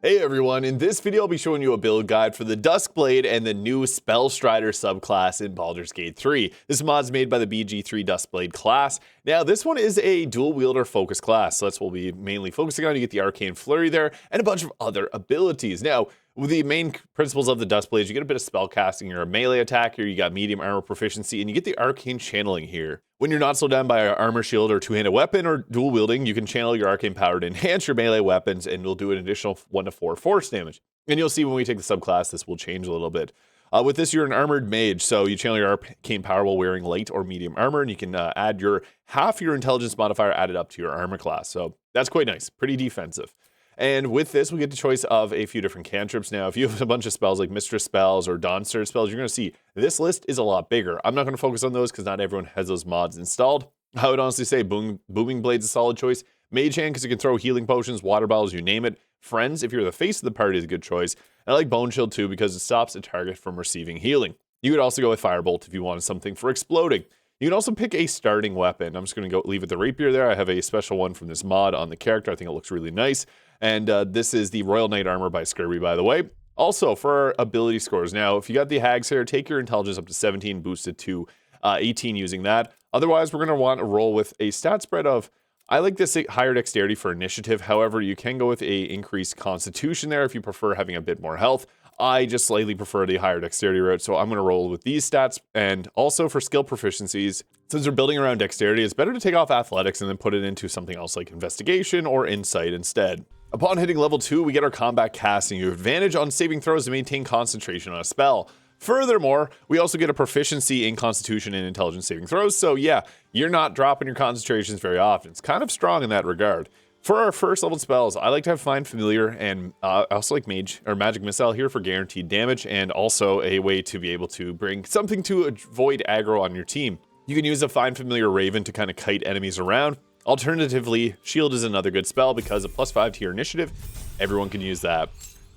Hey everyone, in this video I'll be showing you a build guide for the Duskblade and the new Spellstrider subclass in Baldur's Gate 3. This mod is made by the BG3 Duskblade class. Now this one is a dual wielder focus class, so that's what we'll be mainly focusing on. You get the Arcane Flurry there and a bunch of other abilities. Now, with the main principles of the Duskblade, you get a bit of spellcasting, you're a melee attacker, you got medium armor proficiency, and you get the arcane channeling here. When you're not slowed down by an armor shield or two-handed weapon or dual wielding, you can channel your arcane power to enhance your melee weapons, and it'll do an additional 1 to 4 force damage. And you'll see when we take the subclass, this will change a little bit. With this, you're an armored mage, so you channel your arcane power while wearing light or medium armor, and you can add half your intelligence modifier added up to your armor class. So that's quite nice, pretty defensive. And with this, we get the choice of a few different cantrips. Now, if you have a bunch of spells like Mistress spells or Dawn Stir spells, you're going to see this list is a lot bigger. I'm not going to focus on those because not everyone has those mods installed. I would honestly say Booming Blade's a solid choice. Mage Hand, because you can throw healing potions, water bottles, you name it. Friends, if you're the face of the party, is a good choice. And I like Bone Shield too because it stops a target from receiving healing. You could also go with Firebolt if you wanted something for exploding. You can also pick a starting weapon. I'm just going to leave it the rapier there. I have a special one from this mod on the character. I think it looks really nice. And this is the Royal Knight Armor by Scurvy, by the way. Also, for our ability scores. Now, if you got the Hags here, take your intelligence up to 17, boost it to 18 using that. Otherwise, we're going to want to roll with a stat spread of, I like this higher dexterity for initiative. However, you can go with a increased constitution there if you prefer having a bit more health. I just slightly prefer the higher dexterity route, so I'm going to roll with these stats. And also for skill proficiencies, since we're building around dexterity, it's better to take off athletics and then put it into something else like investigation or insight instead. Upon hitting level 2, we get our combat casting. You have advantage on saving throws to maintain concentration on a spell. Furthermore, we also get a proficiency in constitution and intelligence saving throws, so yeah, you're not dropping your concentrations very often. It's kind of strong in that regard. For our first level spells, I like to have Find Familiar, and I also like Magic Missile here for guaranteed damage, and also a way to be able to bring something to avoid aggro on your team. You can use a Find Familiar Raven to kind of kite enemies around. Alternatively, Shield is another good spell because of +5 to your initiative. Everyone can use that.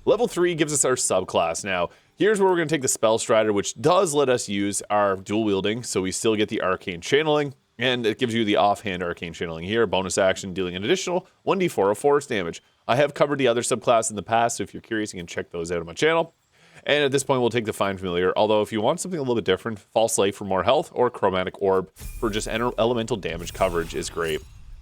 Level 3 gives us our subclass. Now, here's where we're going to take the Spellstrider, which does let us use our dual wielding, so we still get the arcane channeling. And it gives you the offhand arcane channeling here, bonus action dealing an additional 1d4 of force damage. I have covered the other subclass in the past, so if you're curious, you can check those out on my channel. And at this point, we'll take the Find Familiar, although if you want something a little bit different, False Light for more health, or Chromatic Orb for just elemental damage coverage is great.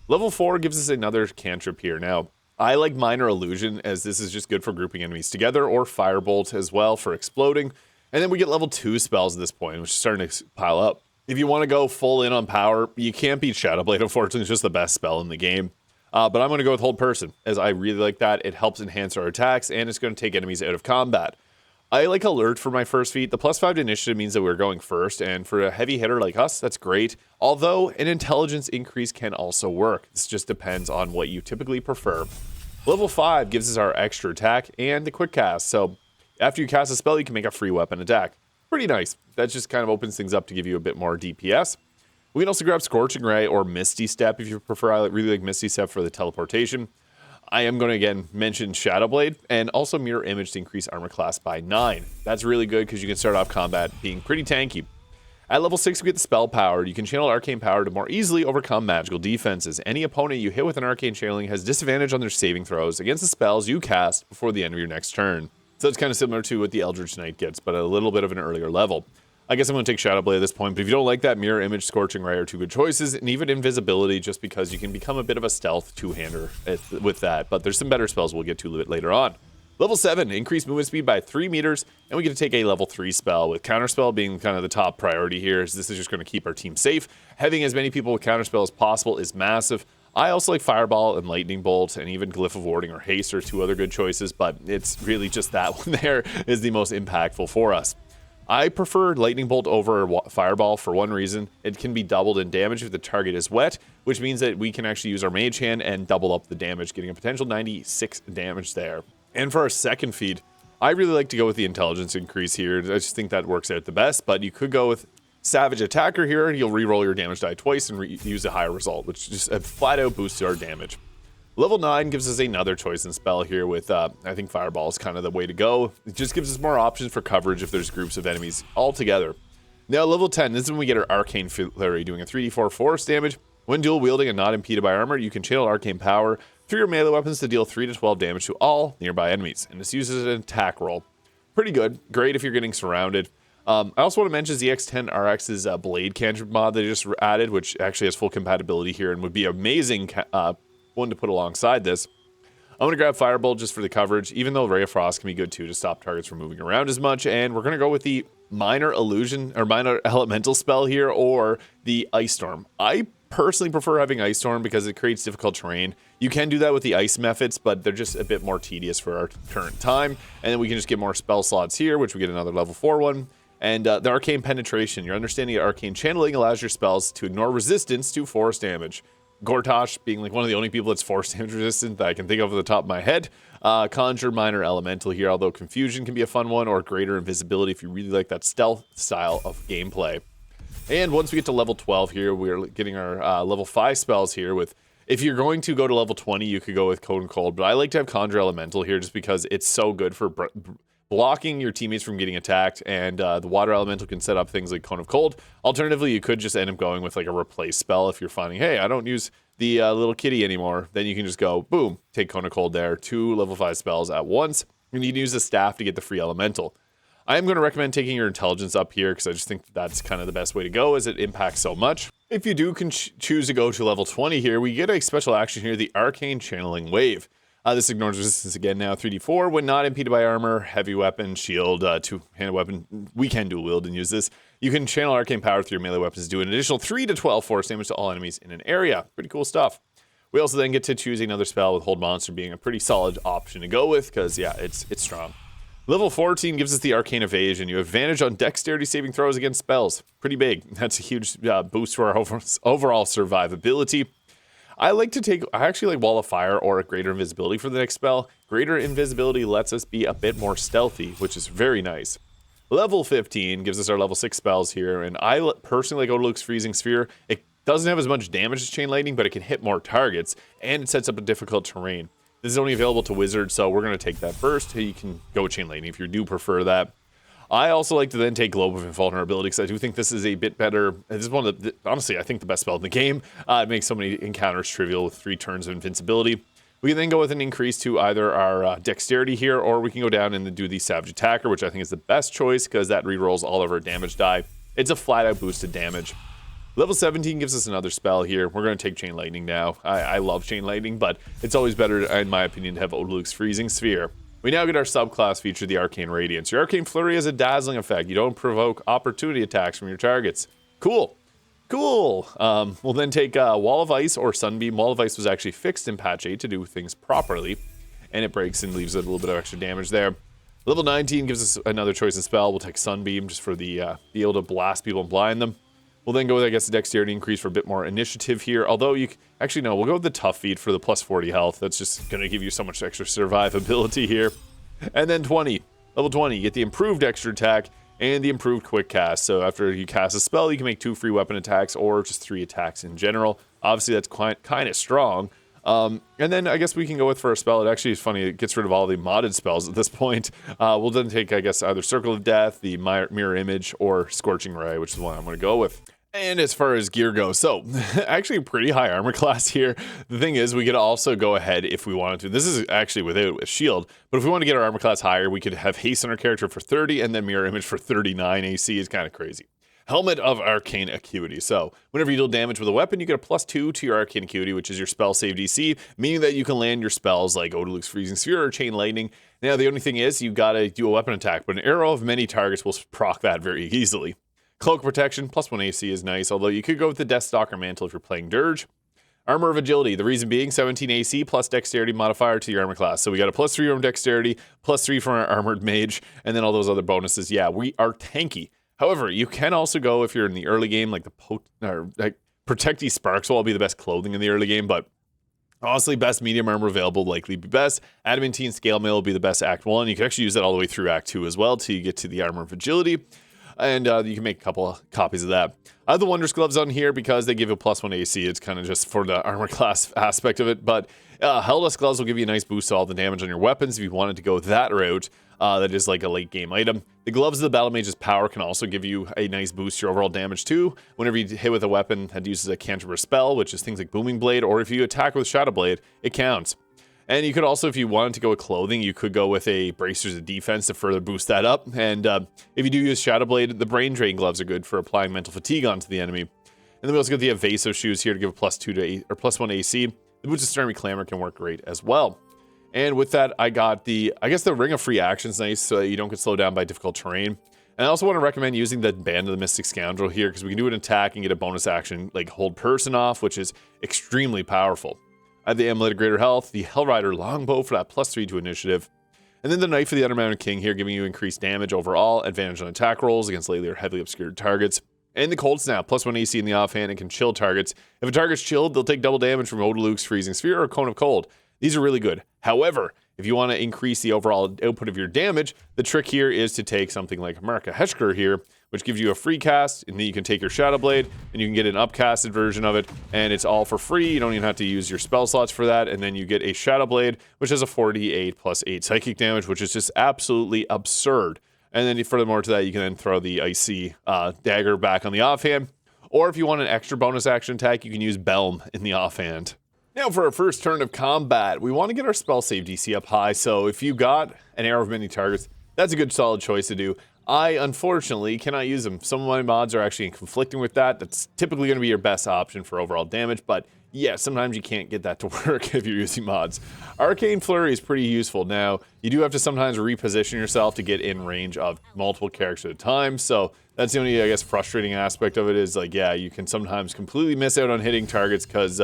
Level 4 gives us another cantrip here. Now, I like Minor Illusion, as this is just good for grouping enemies together, or Firebolt as well for exploding. And then we get level 2 spells at this point, which is starting to pile up. If you want to go full in on power, you can't beat Shadowblade, unfortunately. It's just the best spell in the game. But I'm going to go with Hold Person, as I really like that. It helps enhance our attacks, and it's going to take enemies out of combat. I like Alert for my first feat. The +5 to initiative means that we're going first, and for a heavy hitter like us, that's great. Although, an intelligence increase can also work. This just depends on what you typically prefer. Level 5 gives us our extra attack and the quick cast. So, after you cast a spell, you can make a free weapon attack. Pretty nice. That just kind of opens things up to give you a bit more DPS. We can also grab Scorching Ray or Misty Step if you prefer. I really like Misty Step for the teleportation. I am going to again mention Shadowblade and also Mirror Image to increase armor class by 9. That's really good because you can start off combat being pretty tanky. At level 6, we get the Spell Power. You can channel Arcane Power to more easily overcome magical defenses. Any opponent you hit with an Arcane Channeling has disadvantage on their saving throws against the spells you cast before the end of your next turn. So it's kind of similar to what the Eldritch Knight gets, but a little bit of an earlier level. I guess I'm going to take Shadowblade at this point, but if you don't like that, Mirror Image, Scorching Ray are two good choices, and even Invisibility, just because you can become a bit of a stealth two-hander with that, but there's some better spells we'll get to a little bit later on. Level 7, increased movement speed by 3 meters, and we get to take a level 3 spell, with Counterspell being kind of the top priority here, as this is just going to keep our team safe. Having as many people with Counterspell as possible is massive. I also like Fireball and Lightning Bolt, and even Glyph of Warding or Haste are two other good choices, but it's really just that one there is the most impactful for us. I prefer Lightning Bolt over Fireball for one reason. It can be doubled in damage if the target is wet, which means that we can actually use our Mage Hand and double up the damage, getting a potential 96 damage there. And for our second feat, I really like to go with the intelligence increase here. I just think that works out the best, but you could go with Savage Attacker here, and you'll re-roll your damage die twice and use a higher result, which just flat out boosts our damage. Level 9 gives us another choice in spell here with, I think Fireball is kind of the way to go. It just gives us more options for coverage if there's groups of enemies all together. Now, level 10, this is when we get our Arcane Flurry, doing a 3d4 force damage. When dual wielding and not impeded by armor, you can channel Arcane Power Through your melee weapons to deal 3 to 12 damage to all nearby enemies, and this uses an attack roll. Pretty good. Great if you're getting surrounded. I also want to mention ZX10RX's blade cantrip mod they just added, which actually has full compatibility here and would be amazing one to put alongside this. I'm going to grab Firebolt just for the coverage, even though Ray of Frost can be good too to stop targets from moving around as much. And we're going to go with the minor illusion or minor elemental spell here, or the Ice Storm. I personally prefer having Ice Storm because it creates difficult terrain. You can do that with the ice methods, but they're just a bit more tedious for our current time. And then we can just get more spell slots here, which we get another level 4 one. And the Arcane Penetration. Your understanding of Arcane Channeling allows your spells to ignore resistance to force damage. Gortash being like one of the only people that's force damage resistant that I can think of off the top of my head. Conjure Minor Elemental here, although Confusion can be a fun one, or Greater Invisibility if you really like that stealth style of gameplay. And once we get to level 12 here, we're getting our level 5 spells here with, if you're going to go to level 20, you could go with Code and Cold, but I like to have Conjure Elemental here just because it's so good for blocking your teammates from getting attacked, and the Water Elemental can set up things like Cone of Cold. Alternatively, you could just end up going with like a replace spell if you're finding, hey, I don't use the little kitty anymore. Then you can just go, boom, take Cone of Cold there, 2 level 5 spells at once, and you can use the staff to get the free elemental. I am going to recommend taking your intelligence up here because I just think that's kind of the best way to go as it impacts so much. If you do choose to go to level 20 here, we get a special action here, the Arcane Channeling Wave. This ignores resistance again now, 3d4. When not impeded by armor, heavy weapon, shield, two-handed weapon, we can dual wield and use this. You can channel arcane power through your melee weapons to do an additional 3 to 12 force damage to all enemies in an area. Pretty cool stuff. We also then get to choose another spell, with Hold Monster being a pretty solid option to go with, because yeah, it's strong. Level 14 gives us the Arcane Evasion. You have advantage on dexterity saving throws against spells. Pretty big. That's a huge boost to our overall survivability. I actually like Wall of Fire or a Greater Invisibility for the next spell. Greater Invisibility lets us be a bit more stealthy, which is very nice. Level 15 gives us our level 6 spells here, and I personally like Odaluk's Freezing Sphere. It doesn't have as much damage as Chain Lightning, but it can hit more targets, and it sets up a difficult terrain. This is only available to Wizards, so we're going to take that first. You can go with Chain Lightning if you do prefer that. I also like to then take Globe of Invulnerability because I do think this is a bit better. This is one of the, honestly, I think the best spell in the game. It makes so many encounters trivial with 3 turns of invincibility. We can then go with an increase to either our dexterity here, or we can go down and do the Savage Attacker, which I think is the best choice because that rerolls all of our damage die. It's a flat out boosted damage. Level 17 gives us another spell here. We're going to take Chain Lightning now. I love Chain Lightning, but it's always better, in my opinion, to have Odaluk's Freezing Sphere. We now get our subclass feature, the Arcane Radiance. Your Arcane Flurry has a dazzling effect. You don't provoke opportunity attacks from your targets. Cool. Cool. We'll then take Wall of Ice or Sunbeam. Wall of Ice was actually fixed in patch 8 to do things properly, and it breaks and leaves a little bit of extra damage there. Level 19 gives us another choice of spell. We'll take Sunbeam just for the be able to blast people and blind them. We'll then go with, I guess, the dexterity increase for a bit more initiative here. Although actually no, we'll go with the tough feat for the plus 40 health. That's just going to give you so much extra survivability here. And then 20, level 20, you get the improved extra attack and the improved quick cast. So after you cast a spell, you can make 2 free weapon attacks or just 3 attacks in general. Obviously, that's kind of strong. And then I guess we can go with for a spell. It actually is funny. It gets rid of all the modded spells at this point. We'll then take, I guess, either Circle of Death, the Mirror Image, or Scorching Ray, which is the one I'm going to go with. And as far as gear goes, so actually a pretty high armor class here. The thing is, we could also go ahead if we wanted to. This is actually without a shield, but if we want to get our armor class higher, we could have haste on our character for 30 and then Mirror Image for 39 AC. Is kind of crazy. Helmet of Arcane Acuity. So whenever you deal damage with a weapon, you get a +2 to your Arcane Acuity, which is your spell save DC, meaning that you can land your spells like Odaluk's Freezing Sphere or Chain Lightning. Now, the only thing is, you gotta do a weapon attack, but an arrow of many targets will proc that very easily. Cloak Protection, +1 AC is nice, although you could go with the Deathstalker Mantle if you're playing Dirge. Armor of Agility, the reason being 17 AC plus Dexterity modifier to your armor class. So we got a +3 on Dexterity, +3 from our Armored Mage, and then all those other bonuses. Yeah, we are tanky. However, you can also go if you're in the early game, like Protecty Sparks will all be the best clothing in the early game, but honestly, best medium armor available likely be best. Adamantine Scale Mail will be the best Act 1. You can actually use that all the way through Act 2 as well till you get to the Armor of Agility. And you can make a couple of copies of that. I have the Wondrous Gloves on here because they give you a +1 AC. It's kind of just for the armor class aspect of it. But Helldusk Gloves will give you a nice boost to all the damage on your weapons if you wanted to go that route. That is like a late game item. The Gloves of the Battle Mage's power can also give you a nice boost to your overall damage too. Whenever you hit with a weapon that uses a cantrip or spell, which is things like Booming Blade, or if you attack with Shadow Blade, it counts. And you could also, if you wanted to go with clothing, you could go with a Bracers of Defense to further boost that up. And if you do use Shadow Blade, the Brain Drain Gloves are good for applying mental fatigue onto the enemy. And then we also got the Evasive Shoes here to give a +2 to +1 AC. The Boots of Stormy Clamor can work great as well. And with that, I got the Ring of Free Action's nice so that you don't get slowed down by difficult terrain. And I also want to recommend using the Band of the Mystic Scoundrel here because we can do an attack and get a bonus action like Hold Person off, which is extremely powerful. I have the Amulet of Greater Health, the Hellrider Longbow for that +3 to initiative, and then the Knife of the Undermounted King here giving you increased damage overall, advantage on attack rolls against lately or heavily obscured targets. And the Cold Snap, +1 AC in the offhand and can chill targets. If a target's chilled, they'll take double damage from Odaluk's Freezing Sphere or Cone of Cold. These are really good. However, if you want to increase the overall output of your damage, the trick here is to take something like Marka Heshker here, which gives you a free cast, and then you can take your Shadow Blade, and you can get an upcasted version of it, and it's all for free. You don't even have to use your spell slots for that, and then you get a Shadow Blade, which has a 4d8 +8 psychic damage, which is just absolutely absurd. And then furthermore to that, you can then throw the Icy Dagger back on the offhand, or if you want an extra bonus action attack, you can use Belm in the offhand. Now for our first turn of combat, we want to get our spell save DC up high, so if you got an Arrow of Many Targets, that's a good solid choice to do. I, unfortunately, cannot use them. Some of my mods are actually conflicting with that. That's typically going to be your best option for overall damage, but yeah, sometimes you can't get that to work if you're using mods. Arcane Flurry is pretty useful. Now, you do have to sometimes reposition yourself to get in range of multiple characters at a time, so that's the only, I guess, frustrating aspect of it is, like, yeah, you can sometimes completely miss out on hitting targets because,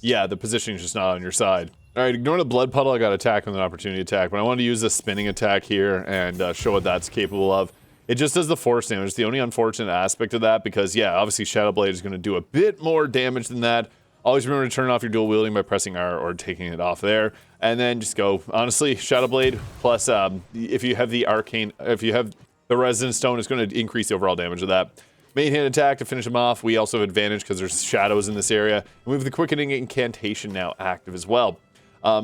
yeah, the positioning is just not on your side. All right, ignore the Blood Puddle. I got attack with an opportunity attack, but I wanted to use the spinning attack here and show what that's capable of. It just does the force damage. It's the only unfortunate aspect of that because, yeah, obviously Shadow Blade is going to do a bit more damage than that. Always remember to turn off your dual wielding by pressing R or taking it off there. And then just go, honestly, Shadow Blade plus, if you have the Arcane, if you have the Resonant Stone, it's going to increase the overall damage of that. Main hand attack to finish him off. We also have advantage because there's shadows in this area. And we have the Quickening Incantation now active as well.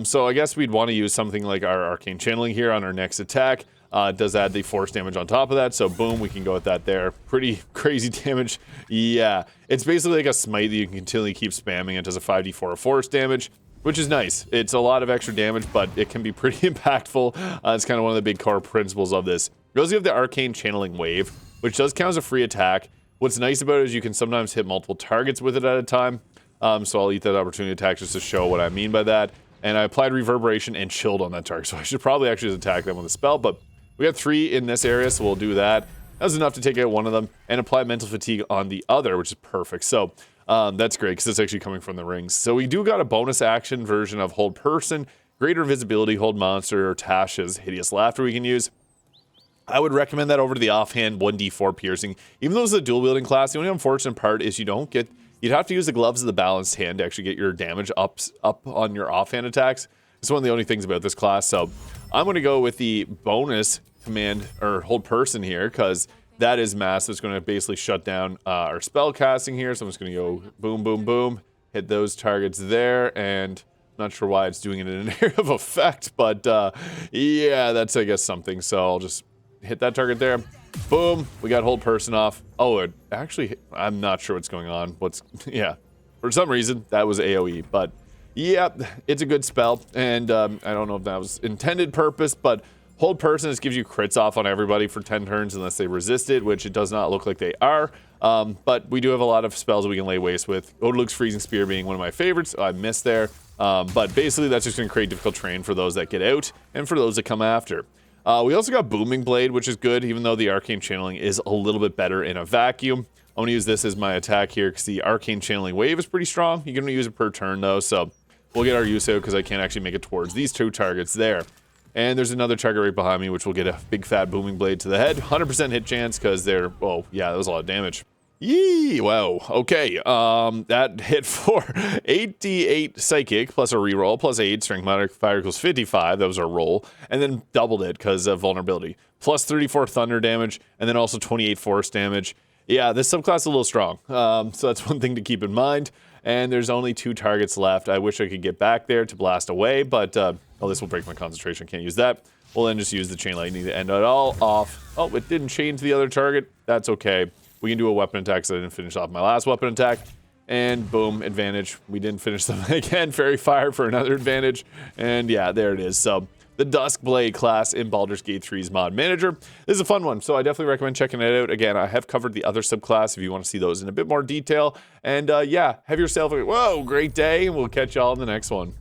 So I guess we'd want to use something like our Arcane Channeling here on our next attack. It does add the force damage on top of that, so boom, we can go with that there. Pretty crazy damage. Yeah, it's basically like a smite that you can continually keep spamming. It does a 5d4 of force damage, which is nice. It's a lot of extra damage, but it can be pretty impactful. It's kind of one of the big core principles of this. We also have the Arcane Channeling Wave, which does count as a free attack. What's nice about it is you can sometimes hit multiple targets with it at a time. So I'll eat that opportunity attack just to show what I mean by that. And I applied Reverberation and Chilled on that target, so I should probably actually just attack them with a spell, but we got 3 in this area, so we'll do that. That's enough to take out one of them and apply Mental Fatigue on the other, which is perfect. So that's great because it's actually coming from the rings. So we do got a bonus action version of Hold Person, Greater Invisibility, Hold Monster, or Tasha's Hideous Laughter we can use. I would recommend that over to the offhand 1d4 piercing. Even though it's a dual wielding class, the only unfortunate part is you don't get, you'd have to use the Gloves of the Balanced Hand to actually get your damage up on your offhand attacks. It's one of the only things about this class. So I'm going to go with the bonus command or Hold Person here because that is massive. It's going to basically shut down our spell casting here. So I'm just going to go boom, boom, boom, hit those targets there, and not sure why it's doing it in an area of effect, but yeah, that's, I guess, something. So I'll just hit that target there. Boom, we got Hold Person off. Oh, it actually, I'm not sure what's going on. Yeah, for some reason that was AoE, but yeah, it's a good spell, and I don't know if that was intended purpose, but Hold Person just gives you crits off on everybody for 10 turns unless they resist it, which it does not look like they are. But we do have a lot of spells we can lay waste with. Odaluk's Freezing Spear being one of my favorites. I missed there. But basically that's just going to create difficult terrain for those that get out and for those that come after. We also got Booming Blade, which is good, even though the Arcane Channeling is a little bit better in a vacuum. I'm going to use this as my attack here because the Arcane Channeling Wave is pretty strong. You're going to use it per turn, though, so we'll get our use out because I can't actually make it towards these 2 targets there. And there's another target right behind me, which will get a big fat Booming Blade to the head. 100% hit chance because they're, oh, yeah, that was a lot of damage. Yee, wow, okay, that hit for 8d8 Psychic, plus a reroll, plus 8, Strength modifier equals 55, that was our roll, and then doubled it because of vulnerability, plus 34 Thunder damage, and then also 28 Force damage. Yeah, this subclass is a little strong, so that's one thing to keep in mind. and there's only 2 targets left. I wish I could get back there to blast away, but oh, this will break my concentration. Can't use that. We'll then just use the chain lightning to end it all off. Oh, it didn't change the other target. That's okay. We can do a weapon attack, so I didn't finish off my last weapon attack. And boom, advantage. We didn't finish them again. Fairy Fire for another advantage. And yeah, there it is. So the Duskblade class in Baldur's Gate 3's mod manager. This is a fun one, so I definitely recommend checking it out. Again, I have covered the other subclass if you want to see those in a bit more detail. And yeah, have yourself a great day, and we'll catch y'all in the next one.